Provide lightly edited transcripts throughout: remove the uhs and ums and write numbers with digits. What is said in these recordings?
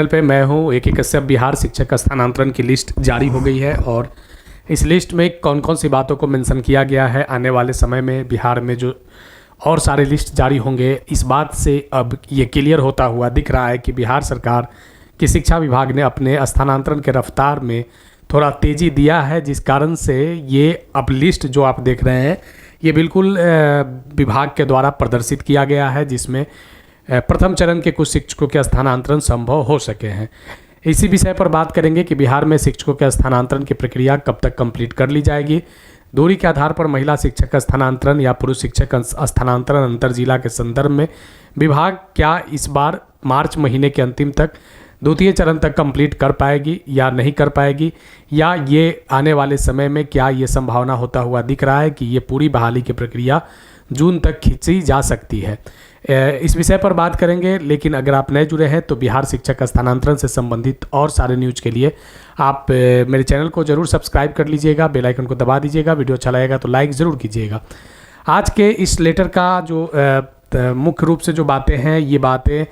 Channel पे मैं हूँ एक कश्यप। बिहार शिक्षक स्थानांतरण की लिस्ट जारी हो गई है और इस लिस्ट में कौन कौन सी बातों को मेंशन किया गया है, आने वाले समय में बिहार में जो और सारे लिस्ट जारी होंगे, इस बात से अब ये क्लियर होता हुआ दिख रहा है कि बिहार सरकार की शिक्षा विभाग ने अपने स्थानांतरण के रफ्तार में थोड़ा तेज़ी दिया है, जिस कारण से ये अब लिस्ट जो आप देख रहे हैं ये बिल्कुल विभाग के द्वारा प्रदर्शित किया गया है, जिसमें प्रथम चरण के कुछ शिक्षकों के स्थानांतरण संभव हो सके हैं। इसी विषय पर बात करेंगे कि बिहार में शिक्षकों के स्थानांतरण की प्रक्रिया कब तक कंप्लीट कर ली जाएगी। दूरी के आधार पर महिला शिक्षक स्थानांतरण या पुरुष शिक्षक स्थानांतरण अंतर जिला के संदर्भ में विभाग क्या इस बार मार्च महीने के अंतिम तक द्वितीय चरण तक कंप्लीट कर पाएगी या नहीं कर पाएगी, या ये आने वाले समय में क्या ये संभावना होता हुआ दिख रहा है कि ये पूरी बहाली की प्रक्रिया जून तक खींची जा सकती है। इस विषय पर बात करेंगे। लेकिन अगर आप नए जुड़े हैं तो बिहार शिक्षक स्थानांतरण से संबंधित और सारे न्यूज़ के लिए आप मेरे चैनल को ज़रूर सब्सक्राइब कर लीजिएगा, बेल आइकन को दबा दीजिएगा, वीडियो अच्छा लगेगा तो लाइक ज़रूर कीजिएगा। आज के इस लेटर का जो मुख्य रूप से जो बातें हैं, ये बातें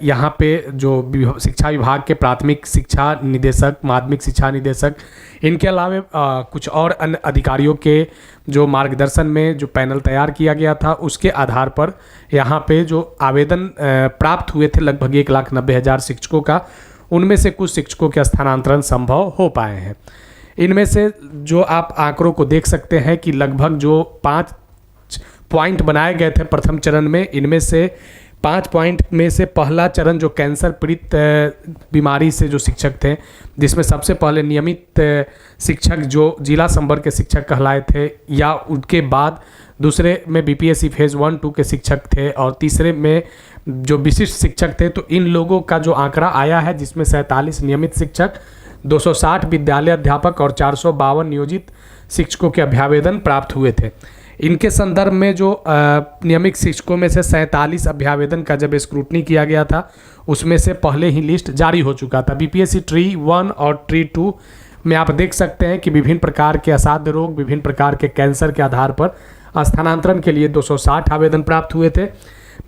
यहाँ पे जो शिक्षा विभाग के प्राथमिक शिक्षा निदेशक, माध्यमिक शिक्षा निदेशक, इनके अलावा कुछ और अन्य अधिकारियों के जो मार्गदर्शन में जो पैनल तैयार किया गया था, उसके आधार पर यहाँ पे जो आवेदन प्राप्त हुए थे लगभग 1,90,000 शिक्षकों का, उनमें से कुछ शिक्षकों के स्थानांतरण संभव हो पाए हैं। इनमें से जो आप आंकड़ों को देख सकते हैं कि लगभग जो 5 पॉइंट बनाए गए थे प्रथम चरण में, इनमें से 5 पॉइंट में से पहला चरण जो कैंसर पीड़ित बीमारी से जो शिक्षक थे, जिसमें सबसे पहले नियमित शिक्षक जो जिला संवर्ग के शिक्षक कहलाए थे, या उनके बाद दूसरे में बीपीएससी फेज़ 1-2 के शिक्षक थे, और तीसरे में जो विशिष्ट शिक्षक थे, तो इन लोगों का जो आंकड़ा आया है, जिसमें 47 नियमित शिक्षक, 260 विद्यालय अध्यापक और 452 नियोजित शिक्षकों के अभ्यावेदन प्राप्त हुए थे। इनके संदर्भ में जो नियमित शिक्षकों में से 47 अभ्यावेदन का जब स्क्रूटनी किया गया था, उसमें से पहले ही लिस्ट जारी हो चुका था। बीपीएससी ट्री 1 और ट्री 2 में आप देख सकते हैं कि विभिन्न प्रकार के असाध्य रोग, विभिन्न प्रकार के कैंसर के आधार पर स्थानांतरण के लिए 260 आवेदन प्राप्त हुए थे।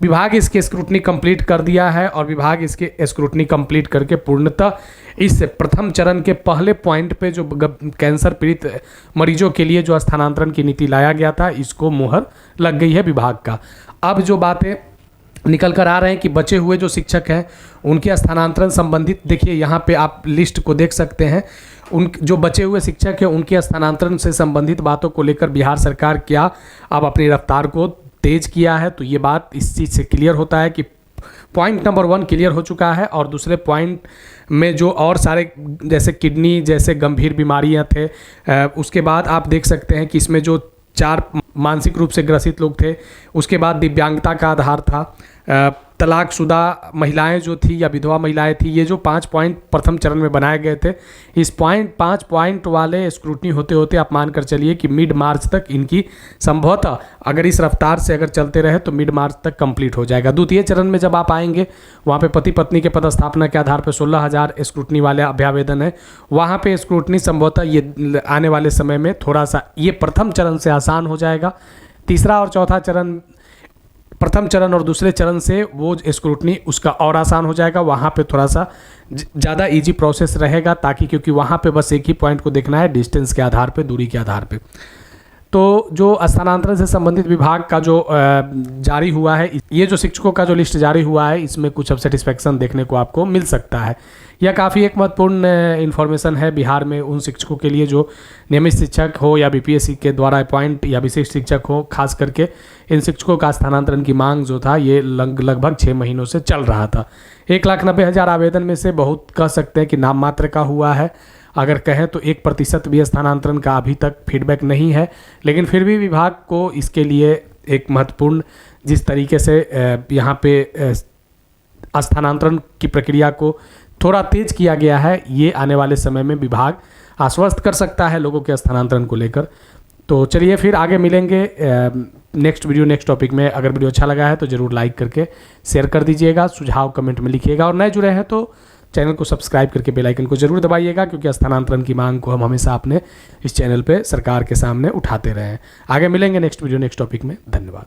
विभाग इसके स्क्रूटनी कंप्लीट कर दिया है और विभाग इसके स्क्रूटनी कंप्लीट करके पूर्णतः इस प्रथम चरण के पहले पॉइंट पे जो कैंसर पीड़ित मरीजों के लिए जो स्थानांतरण की नीति लाया गया था, इसको मुहर लग गई है विभाग का। अब जो बातें निकल कर आ रहे हैं कि बचे हुए जो शिक्षक हैं उनके स्थानांतरण संबंधित, देखिए यहाँ पे आप लिस्ट को देख सकते हैं। उन जो बचे हुए शिक्षक हैं उनके स्थानांतरण से संबंधित बातों को लेकर बिहार सरकार क्या अब अपनी रफ्तार को तेज किया है, तो ये बात इस चीज़ से क्लियर होता है कि पॉइंट नंबर 1 क्लियर हो चुका है, और दूसरे पॉइंट में जो और सारे जैसे किडनी जैसे गंभीर बीमारियां थे, उसके बाद आप देख सकते हैं कि इसमें जो 4 मानसिक रूप से ग्रसित लोग थे, उसके बाद दिव्यांगता का आधार था, तलाकशुदा महिलाएं जो थी या विधवा महिलाएं थी, ये जो 5 पॉइंट प्रथम चरण में बनाए गए थे, इस 5 पॉइंट वाले स्क्रूटनी होते होते आप मानकर चलिए कि मिड मार्च तक इनकी संभवतः, अगर इस रफ्तार से अगर चलते रहे तो मिड मार्च तक कंप्लीट हो जाएगा। द्वितीय चरण में जब आप आएंगे, वहाँ पे पति पत्नी के पदस्थापना के आधार पर 16,000 स्क्रूटनी वाले अभ्यावेदन है, वहाँ पे स्क्रूटनी संभवतः ये आने वाले समय में थोड़ा सा ये प्रथम चरण से आसान हो जाएगा। तीसरा और चौथा चरण, प्रथम चरण और दूसरे चरण से वो स्क्रूटनी उसका और आसान हो जाएगा, वहाँ पे थोड़ा सा ज़्यादा इजी प्रोसेस रहेगा, ताकि क्योंकि वहाँ पे बस एक ही पॉइंट को देखना है, डिस्टेंस के आधार पे, दूरी के आधार पे। तो जो स्थानांतरण से संबंधित विभाग का जो जारी हुआ है, ये जो शिक्षकों का जो लिस्ट जारी हुआ है, इसमें कुछ अब सेटिस्फेक्शन देखने को आपको मिल सकता है। यह काफ़ी एक महत्वपूर्ण इन्फॉर्मेशन है बिहार में उन शिक्षकों के लिए जो नियमित शिक्षक हो या बीपीएससी के द्वारा अपॉइंट या विशिष्ट शिक्षक हो। खास करके इन शिक्षकों का स्थानांतरण की मांग जो था, ये लगभग 6 महीनों से चल रहा था। 1,90,000 आवेदन में से बहुत कह सकते हैं कि नाम मात्र का हुआ है, अगर कहें तो 1% भी स्थानांतरण का अभी तक फीडबैक नहीं है। लेकिन फिर भी विभाग को इसके लिए एक महत्वपूर्ण, जिस तरीके से यहाँ पे स्थानांतरण की प्रक्रिया को थोड़ा तेज किया गया है, ये आने वाले समय में विभाग आश्वस्त कर सकता है लोगों के स्थानांतरण को लेकर। तो चलिए फिर आगे मिलेंगे नेक्स्ट वीडियो, नेक्स्ट टॉपिक में। अगर वीडियो अच्छा लगा है तो ज़रूर लाइक करके शेयर कर दीजिएगा, सुझाव कमेंट में लिखिएगा, और नए जुड़े हैं तो चैनल को सब्सक्राइब करके बेल आइकन को जरूर दबाइएगा, क्योंकि स्थानांतरण की मांग को हम हमेशा अपने इस चैनल पे सरकार के सामने उठाते रहे हैं। आगे मिलेंगे नेक्स्ट वीडियो, नेक्स्ट टॉपिक में। धन्यवाद।